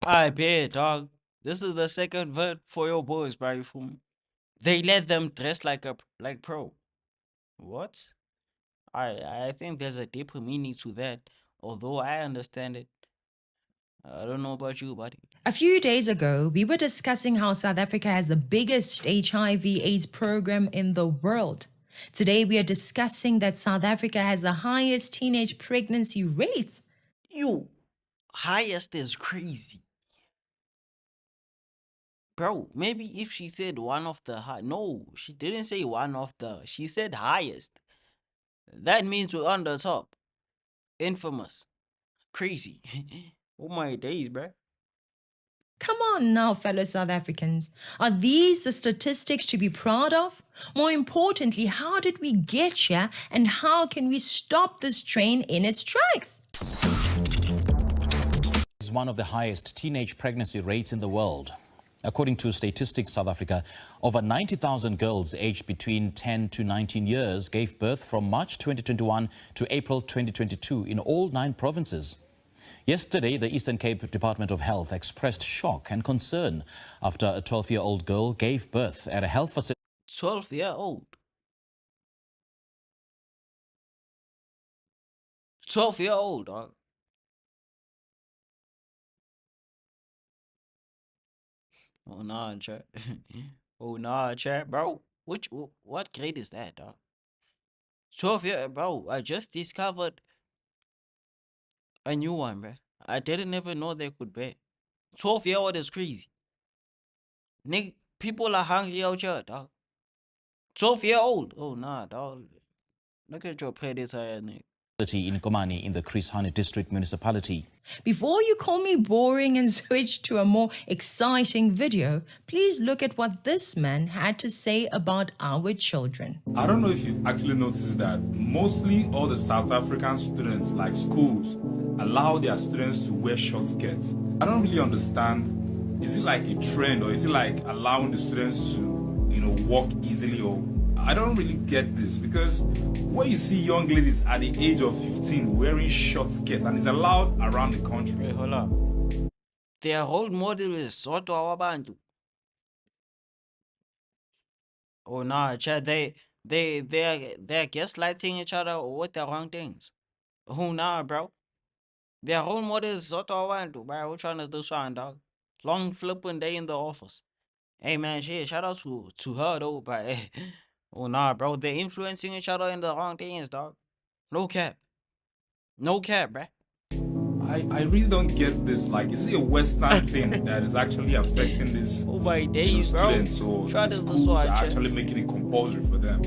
I bet, dog. This is the second vote for your boys, bro. You feel me? They let them dress like pro. What? I think there's a deeper meaning to that. Although I understand it, I don't know about you, buddy. A few days ago, we were discussing how South Africa has the biggest HIV/AIDS program in the world. Today, we are discussing that South Africa has the highest teenage pregnancy rates. You highest is crazy, bro. Maybe if she said one of the high, no, she didn't say one of the. She said highest. That means we're on the top. Infamous, crazy. Oh my days, bro. Come on now, fellow South Africans. Are these the statistics to be proud of? More importantly, how did we get here and how can we stop this train in its tracks? Is one of the highest teenage pregnancy rates in the world. According to Statistics South Africa, over 90,000 girls aged between 10 to 19 years gave birth from March 2021 to April 2022 in all 9 provinces. Yesterday, the Eastern Cape Department of Health expressed shock and concern after a 12-year-old girl gave birth at a health facility. 12-year-old. 12-year-old, dog. Oh nah, chat. Oh nah, chat, bro. What grade is that, dog? 12 year, bro. I just discovered a new one, bro. I didn't even know they could bet. 12-year-old is crazy. Nigga, people are hungry out here, dog. 12-year-old. Oh nah, dog. Look at your predator, nigga. In Komani in the Chris Hani District Municipality. Before you call me boring and switch to a more exciting video, please look at what this man had to say about our children. I don't know if you've actually noticed that mostly all the South African students, like schools, allow their students to wear short skirts. I don't really understand, is it like a trend or is it like allowing the students to, walk easily, or I don't really get this, because when you see young ladies at the age of 15 wearing short skirts, and it's allowed around the country. Wait, hold up. Their role model is Soto Awabantu. Oh nah, chat. They're gaslighting each other with the wrong things. Oh nah, bro. Their role model is Soto Awabantu, bro. Which one is this one, dog? Long flipping day in the office. Hey man, shit. Shout out to her though, but hey. Oh nah, bro. They're influencing each other in the wrong things, dog. No cap. No cap, bruh. I really don't get this. Like, is it a Western thing that is actually affecting this? Oh my days, bro. Students, or Try the this schools one, are chat. actually making it compulsory for them?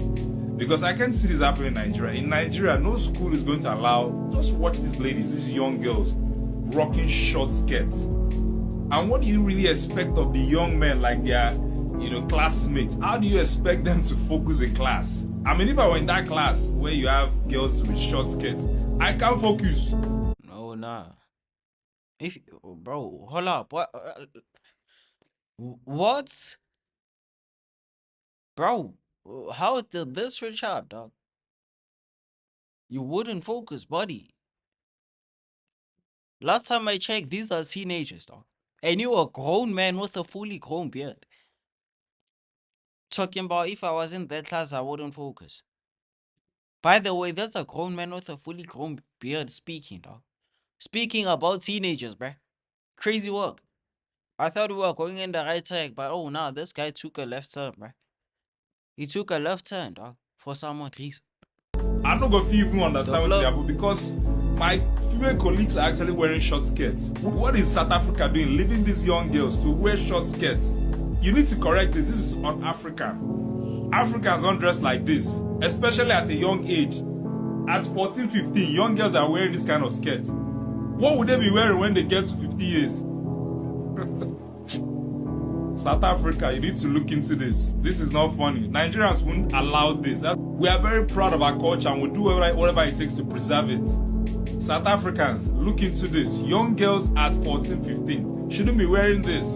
Because I can see this happening in Nigeria. In Nigeria, no school is going to allow. Just watch these ladies, these young girls, rocking short skirts. And what do you really expect of the young men, like their, classmates? How do you expect them to focus in class? I mean, if I were in that class where you have girls with short skirts, I can't focus. No, nah. If bro, hold up. What? Bro, how did this reach out, dog? You wouldn't focus, buddy. Last time I checked, these are teenagers, dog. And you a grown man with a fully grown beard. Talking about if I was in that class, I wouldn't focus. By the way, that's a grown man with a fully grown beard speaking, dog. Speaking about teenagers, bruh. Crazy work. I thought we were going in the right track, but oh no, this guy took a left turn, bruh. He took a left turn, dog, for some odd reason. I'm not going to even understand what's happening, because my female colleagues are actually wearing short skirts. What is South Africa doing, leaving these young girls to wear short skirts? You need to correct this. This is un-African. Africans don't dress like this, especially at a young age. At 14, 15, young girls are wearing this kind of skirt. What would they be wearing when they get to 50 years? South Africa, you need to look into this. This is not funny. Nigerians wouldn't allow this. We are very proud of our culture and we'll do whatever it takes to preserve it. South Africans, look into this. Young girls at 14, 15 shouldn't be wearing this.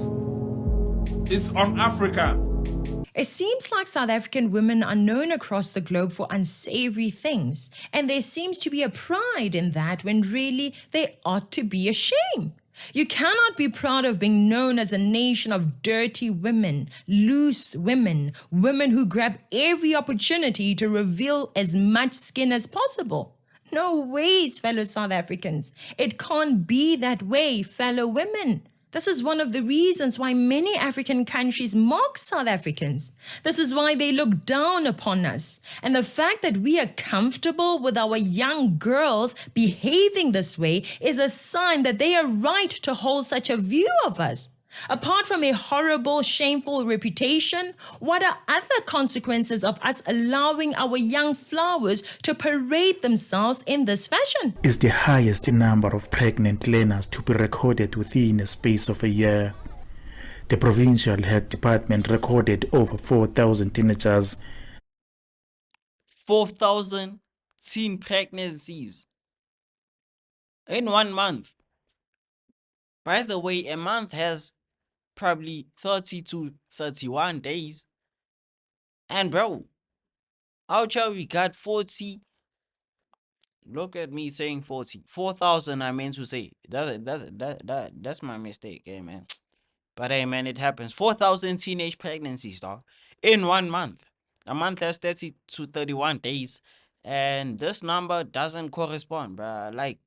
It's un-African. It seems like South African women are known across the globe for unsavory things, and there seems to be a pride in that when really they ought to be ashamed. You cannot be proud of being known as a nation of dirty women, loose women, women who grab every opportunity to reveal as much skin as possible. No ways, fellow South Africans. It can't be that way, fellow women. This is one of the reasons why many African countries mock South Africans. This is why they look down upon us. And the fact that we are comfortable with our young girls behaving this way is a sign that they are right to hold such a view of us. Apart from a horrible, shameful reputation, what are other consequences of us allowing our young flowers to parade themselves in this fashion? Is the highest number of pregnant learners to be recorded within a space of a year. The provincial health department recorded over 4,000 teenagers. 4,000 teen pregnancies in 1 month. By the way, a month has probably 30 to 31 days. And bro, out here we got 40. Look at me saying 40. 4,000 I meant to say. That's my mistake, hey man. But hey man, it happens. 4,000 teenage pregnancies, dog. In 1 month. A month has 30 to 31 days. And this number doesn't correspond, bruh. Like,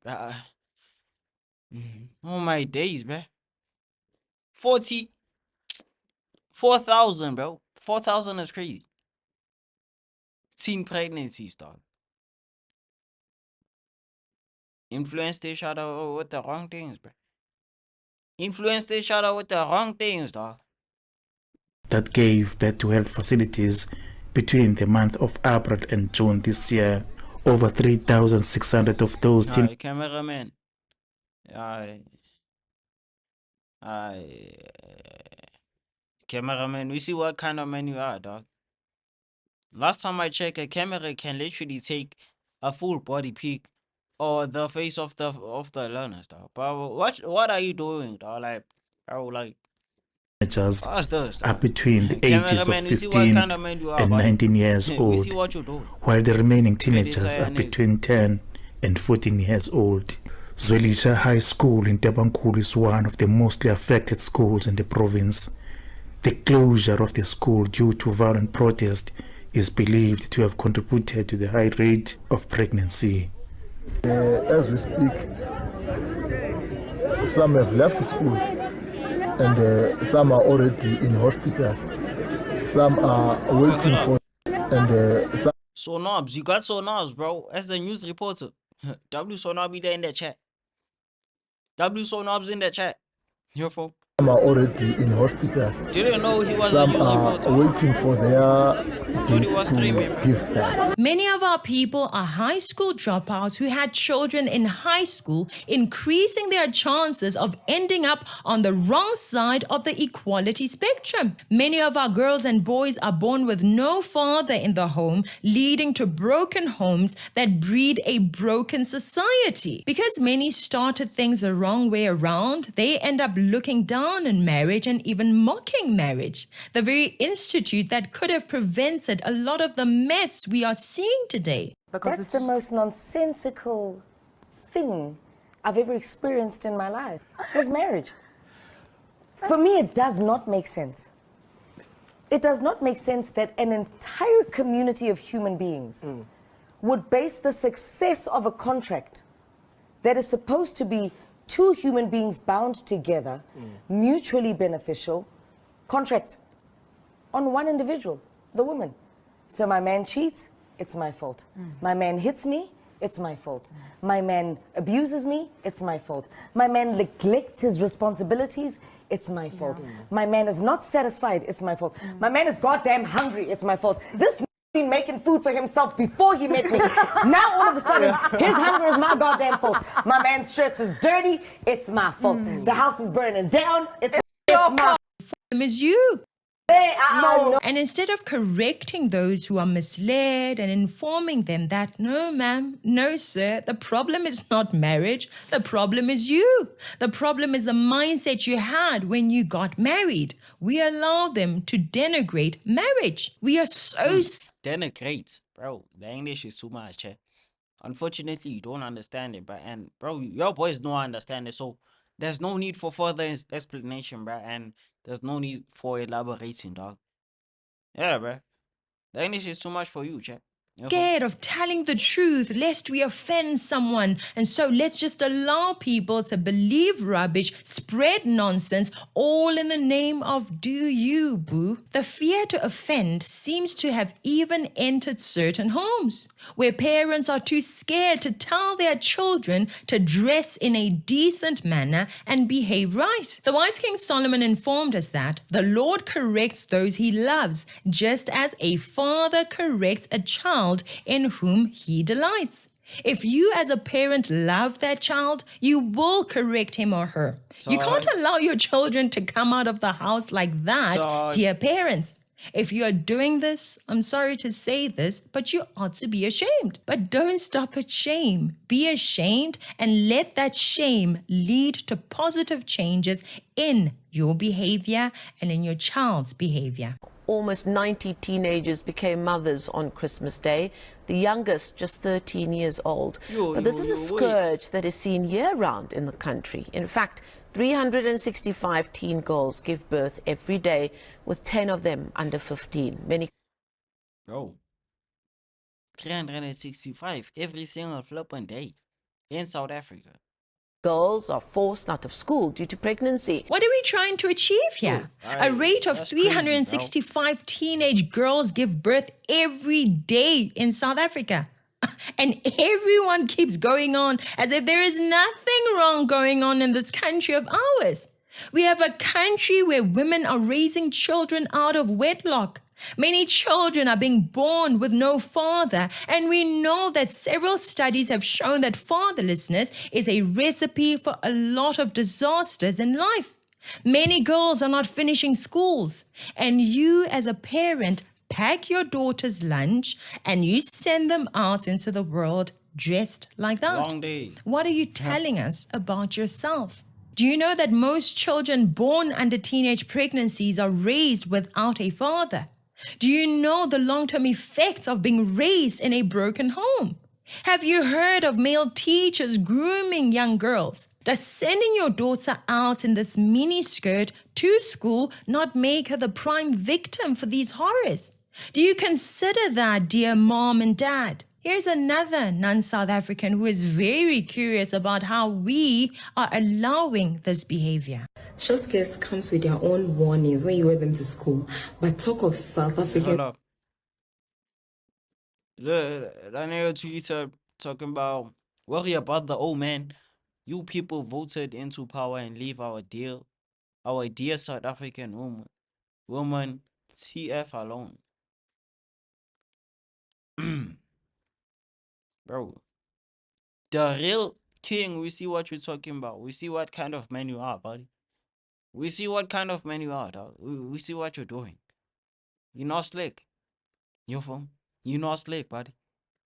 oh my days, bruh. 4,000, bro. 4,000 is crazy. Teen pregnancies, dog. Influenced each other with the wrong things, bro. Influenced each other with the wrong things, dog. That gave birth to health facilities between the month of April and June this year. Over 3,600 of those Cameraman. Cameraman, we see what kind of man you are, dog. Last time I checked, a camera can literally take a full body peek or the face of the learners, dog. But what are you doing, dog? Like, bro, like, teenagers what's this, are dog? between the ages of Cameraman, we see what 15 kind of man you are, and buddy. 19 years We old, see what you're doing. while the remaining Ladies teenagers are are niggas. between 10 and 14 years old. Zwelisha High School in Tabankulu is one of the mostly affected schools in the province. The closure of the school due to violent protest is believed to have contributed to the high rate of pregnancy. As we speak, some have left school and some are already in hospital. Some are waiting for, and some Sonobs, you got Sonobs, bro. As the news reporter. W Sonob be there in the chat. W Sonobs in the chat. Your folk. are already in hospital. Didn't know he was a Some news are reporter. waiting for their he dates was to streaming. give back. Many of our people are high school dropouts who had children in high school, increasing their chances of ending up on the wrong side of the equality spectrum. Many of our girls and boys are born with no father in the home, leading to broken homes that breed a broken society. Because many started things the wrong way around, they end up looking down on marriage and even mocking marriage, the very institute that could have prevented a lot of the mess we are seeing today. That's the most nonsensical thing I've ever experienced in my life, was marriage. For me, it does not make sense. It does not make sense that an entire community of human beings would base the success of a contract that is supposed to be two human beings bound together, mutually beneficial, contract on one individual, the woman. So my man cheats, it's my fault. My man hits me, it's my fault. My man abuses me, it's my fault. My man neglects his responsibilities, it's my fault. My man is not satisfied, it's my fault. My man is goddamn hungry, it's my fault. This been making food for himself before he met me. Now all of a sudden, his hunger is my goddamn fault. My man's shirts is dirty, it's my fault. The house is burning down, it's my Them is you. no. And instead of correcting those who are misled and informing them that, no, ma'am, no, sir, the problem is not marriage, the problem is you. The problem is the mindset you had when you got married. We allow them to denigrate marriage. We are so Denigrate, bro. The English is too much, chat. Unfortunately, you don't understand it, but and bro, your boys don't understand it. So There's no need for further explanation, bruh, and there's no need for elaborating, dog. Yeah, bruh. The English is too much for you, chat. Scared of telling the truth lest we offend someone, and so let's just allow people to believe rubbish, spread nonsense, all in the name of do you, boo. The fear to offend seems to have even entered certain homes where parents are too scared to tell their children to dress in a decent manner and behave right. The wise King Solomon informed us that the Lord corrects those he loves, just as a father corrects a child in whom he delights. If you as a parent love that child, you will correct him or her. You can't allow your children to come out of the house like that, dear parents. If you are doing this, I'm sorry to say this, but you ought to be ashamed. But don't stop at shame. Be ashamed and let that shame lead to positive changes in your behavior and in your child's behavior. Almost 90 teenagers became mothers on Christmas Day, the youngest just 13 years old. But this is a scourge that is seen year-round in the country. In fact, 365 teen girls give birth every day, with 10 of them under 15. Bro, 365 every single flipping day in South Africa. Girls are forced out of school due to pregnancy. What are we trying to achieve here? A rate of 365 teenage girls give birth every day in South Africa. And everyone keeps going on as if there is nothing wrong going on in this country of ours. We have a country where women are raising children out of wedlock. Many children are being born with no father, and we know that several studies have shown that fatherlessness is a recipe for a lot of disasters in life. Many girls are not finishing schools, and you as a parent pack your daughter's lunch and you send them out into the world dressed like that. Long day. What are you telling us about yourself? Do you know that most children born under teenage pregnancies are raised without a father? Do you know the long-term effects of being raised in a broken home? Have you heard of male teachers grooming young girls? Does sending your daughter out in this mini skirt to school not make her the prime victim for these horrors? Do you consider that, dear mom and dad? Here's another non-South African who is very curious about how we are allowing this behavior. Short skirts comes with their own warnings when you wear them to school. But talk of South African... Hold up. That nigga Twitter talking about, worry about the old man. You people voted into power and leave our dear South African woman TF alone. Bro, the real king, we see what you're talking about. We see what kind of man you are, buddy. We see what kind of man you are, dog. We see what you're doing. You're not slick. You're not slick, buddy.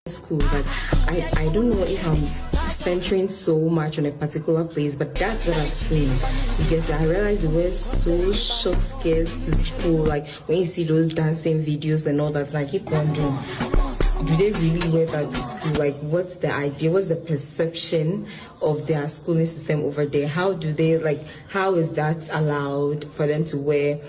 School, but I don't know if I'm centering so much on a particular place, but that's what I've seen. Because I realized they wear so short skirts to school. Like when you see those dancing videos and all that, I keep wondering, do they really wear that to school? Like, what's the idea? What's the perception of their schooling system over there? How is that allowed for them to wear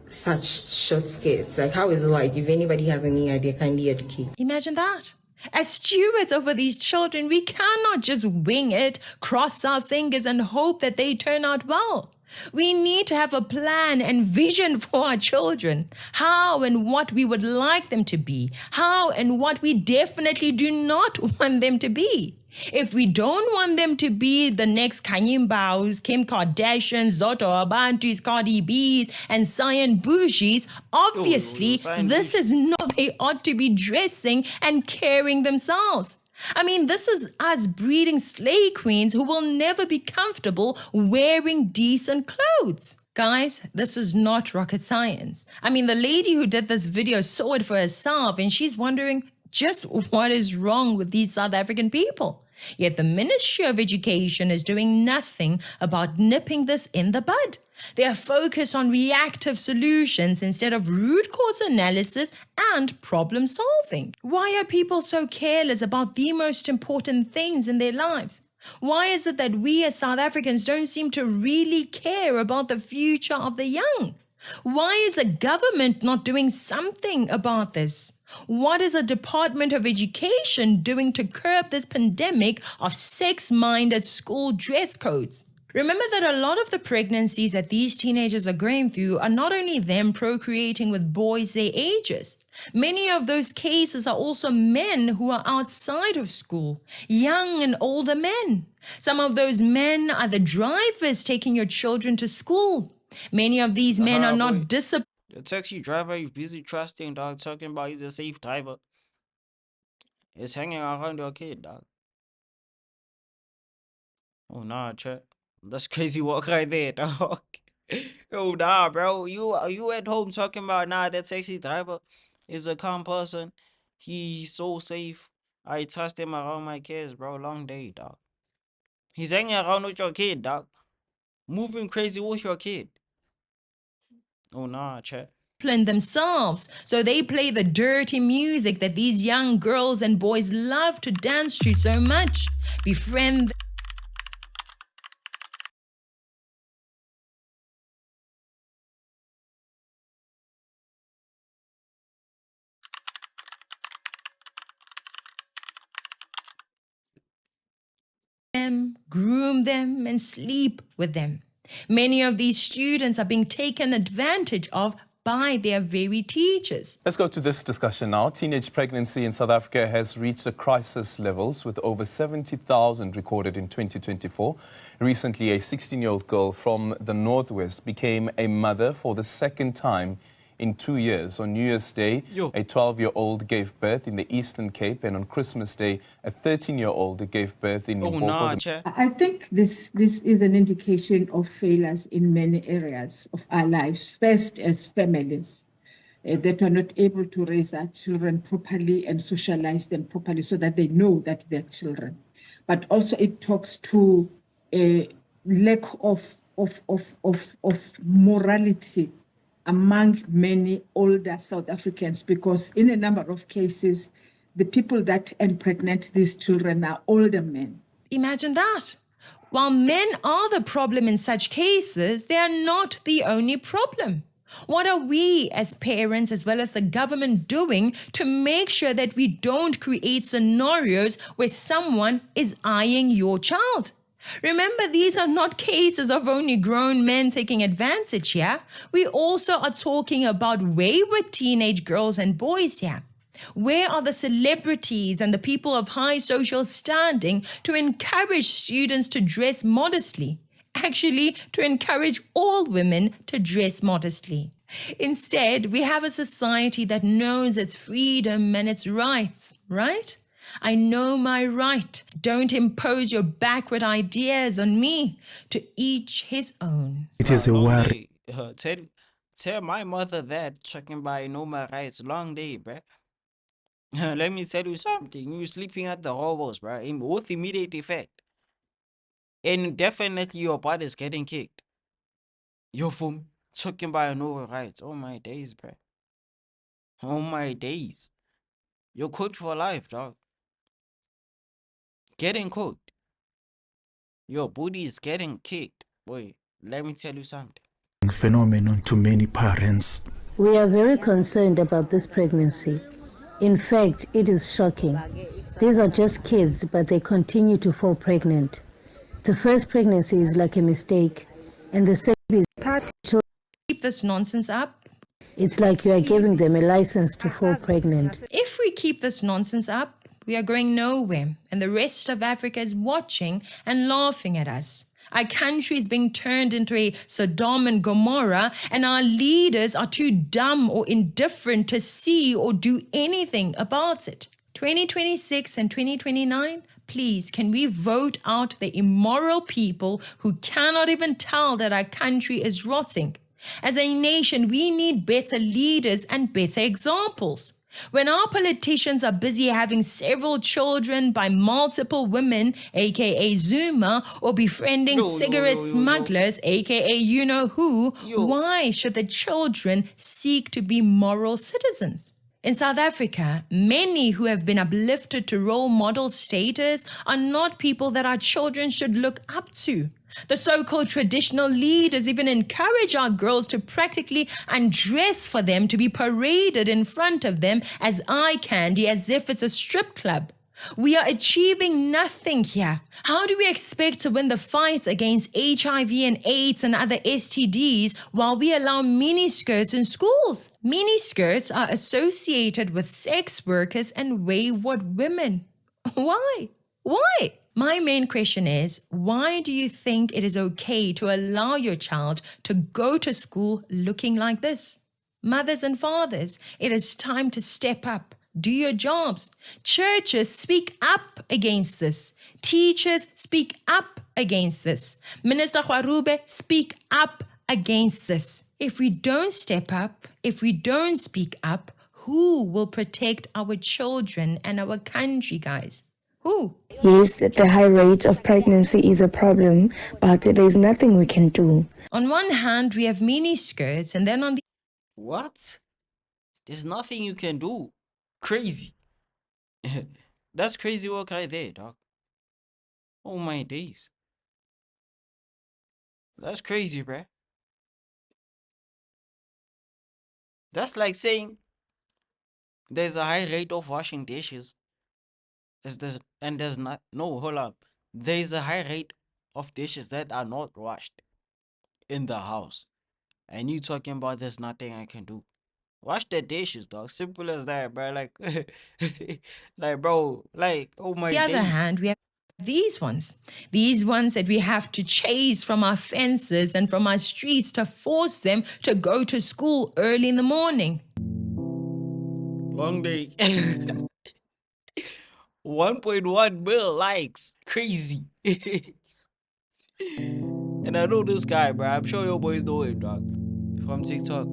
such short skirts? Like, how is it like? If anybody has any idea, kindly educate. Imagine that. As stewards over these children, we cannot just wing it, cross our fingers and hope that they turn out well. We need to have a plan and vision for our children, how and what we would like them to be, how and what we definitely do not want them to be. If we don't want them to be the next Kanye Mbaus, Kim Kardashian, Zotto Abantus, Cardi B's, and Cyan Bougies, obviously this is not they ought to be dressing and carrying themselves. I mean, this is us breeding slay queens who will never be comfortable wearing decent clothes. Guys, this is not rocket science. I mean, the lady who did this video saw it for herself and she's wondering just what is wrong with these South African people. Yet the Ministry of Education is doing nothing about nipping this in the bud. They are focused on reactive solutions instead of root cause analysis and problem solving. Why are people so careless about the most important things in their lives? Why is it that we as South Africans don't seem to really care about the future of the young? Why is the government not doing something about this? What is the Department of Education doing to curb this pandemic of sex-minded school dress codes? Remember that a lot of the pregnancies that these teenagers are going through are not only them procreating with boys their ages. Many of those cases are also men who are outside of school, young and older men. Some of those men are the drivers taking your children to school. Many of these men are not disciplined. The taxi driver you busy trusting, dog, talking about he's a safe driver. It's hanging around your kid, dog. Oh nah, chat. That's crazy walk right there, dog. Oh nah, bro. You at home talking about that taxi driver is a calm person. He's so safe. I trust him around my kids, bro. Long day, dog. He's hanging around with your kid, dog. Moving crazy with your kid. Oh nah, chat. Themselves, so they play the dirty music that these young girls and boys love to dance to so much. Befriend them, groom them, and sleep with them. Many of these students are being taken advantage of by their very teachers. Let's go to this discussion now. Teenage pregnancy in South Africa has reached a crisis levels with over 70,000 recorded in 2024. Recently, a 16-year-old girl from the Northwest became a mother for the second time in 2 years. On New Year's Day, a 12-year-old gave birth in the Eastern Cape, and on Christmas Day, a 13-year-old gave birth in Limpopo. I think this is an indication of failures in many areas of our lives. First, as families that are not able to raise our children properly and socialize them properly so that they know that they're children. But also it talks to a lack of morality among many older South Africans, because in a number of cases, the people that impregnate these children are older men. Imagine that. While men are the problem in such cases, they are not the only problem. What are we as parents as well as the government doing to make sure that we don't create scenarios where someone is eyeing your child? Remember, these are not cases of only grown men taking advantage here. We also are talking about wayward teenage girls and boys here. Where are the celebrities and the people of high social standing to encourage students to dress modestly? Actually, to encourage all women to dress modestly. Instead, we have a society that knows its freedom and its rights, right? I know my right. Don't impose your backward ideas on me. To each his own. It is a worry. Tell my mother that, talking about I know my rights. Long day, bruh. Let me tell you something. You sleeping at the hovels, bruh. With immediate effect. And definitely your butt is getting kicked. Yo, fool. Talking about I know my rights. Oh my days, bruh. Oh my days. You're cooked for life, dog. Getting cooked. Your booty is getting kicked. Boy, let me tell you something. Phenomenon to many parents. We are very concerned about this pregnancy. In fact, it is shocking. These are just kids, but they continue to fall pregnant. The first pregnancy is like a mistake, and the second is Keep this nonsense up. It's like you are giving them a license to fall pregnant. If we keep this nonsense up, we are going nowhere, and the rest of Africa is watching and laughing at us. Our country is being turned into a Sodom and Gomorrah, and our leaders are too dumb or indifferent to see or do anything about it. 2026 and 2029, please, can we vote out the immoral people who cannot even tell that our country is rotting? As a nation, we need better leaders and better examples. When our politicians are busy having several children by multiple women, aka Zuma, or befriending cigarette smugglers, aka you-know-who, why should the children seek to be moral citizens? In South Africa, many who have been uplifted to role model status are not people that our children should look up to. The so-called traditional leaders even encourage our girls to practically undress for them to be paraded in front of them as eye candy as if it's a strip club. We are achieving nothing here. How do we expect to win the fight against HIV and AIDS and other STDs while we allow miniskirts in schools? Miniskirts are associated with sex workers and wayward women. Why? Why? My main question is, why do you think it is okay to allow your child to go to school looking like this? Mothers and fathers, it is time to step up. Do your jobs. Churches, speak up against this. Teachers, speak up against this. Minister Khwarube, speak up against this. If we don't step up, if we don't speak up, who will protect our children and our country, guys? Who? Yes, the high rate of pregnancy is a problem, but there is nothing we can do. On one hand, we have mini skirts, and then on the... What? There's nothing you can do. Crazy. That's crazy work right there, dog. Oh my days. That's crazy, bruh. That's like saying there's a high rate of washing dishes. There's not, no, hold up. There's a high rate of dishes that are not washed in the house. And you talking about there's nothing I can do. Wash the dishes, dog. Simple as that, bro. Like, like, bro, like, oh my the other days. hand, we have these ones that we have to chase from our fences and from our streets to force them to go to school early in the morning. Long day. 1.1 mil likes. Crazy. And I know this guy, bro. I'm sure your boys know him, dog. From TikTok.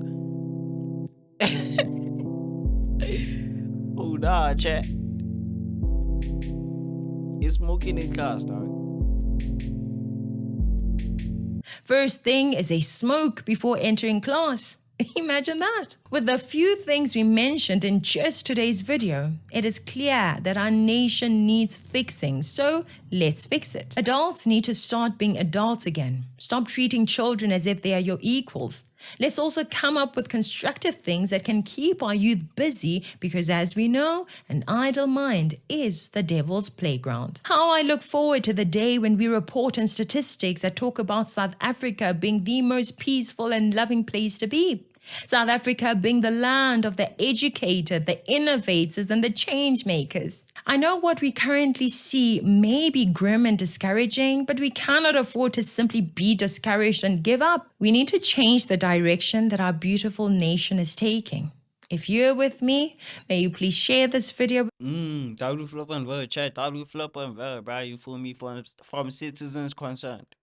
Oh, nah, chat. He's smoking in class, dog. First thing is a smoke before entering class. Imagine that. With the few things we mentioned in just today's video, it is clear that our nation needs fixing, so let's fix it. Adults need to start being adults again. Stop treating children as if they are your equals. Let's also come up with constructive things that can keep our youth busy because, as we know, an idle mind is the devil's playground. How I look forward to the day when we report on statistics that talk about South Africa being the most peaceful and loving place to be. South Africa being the land of the educated, the innovators, and the change makers. I know what we currently see may be grim and discouraging, but we cannot afford to simply be discouraged and give up. We need to change the direction that our beautiful nation is taking. If you're with me, may you please share this video. Double flip and very chat. Double flip and very, bro. You feel me? From citizens concerned.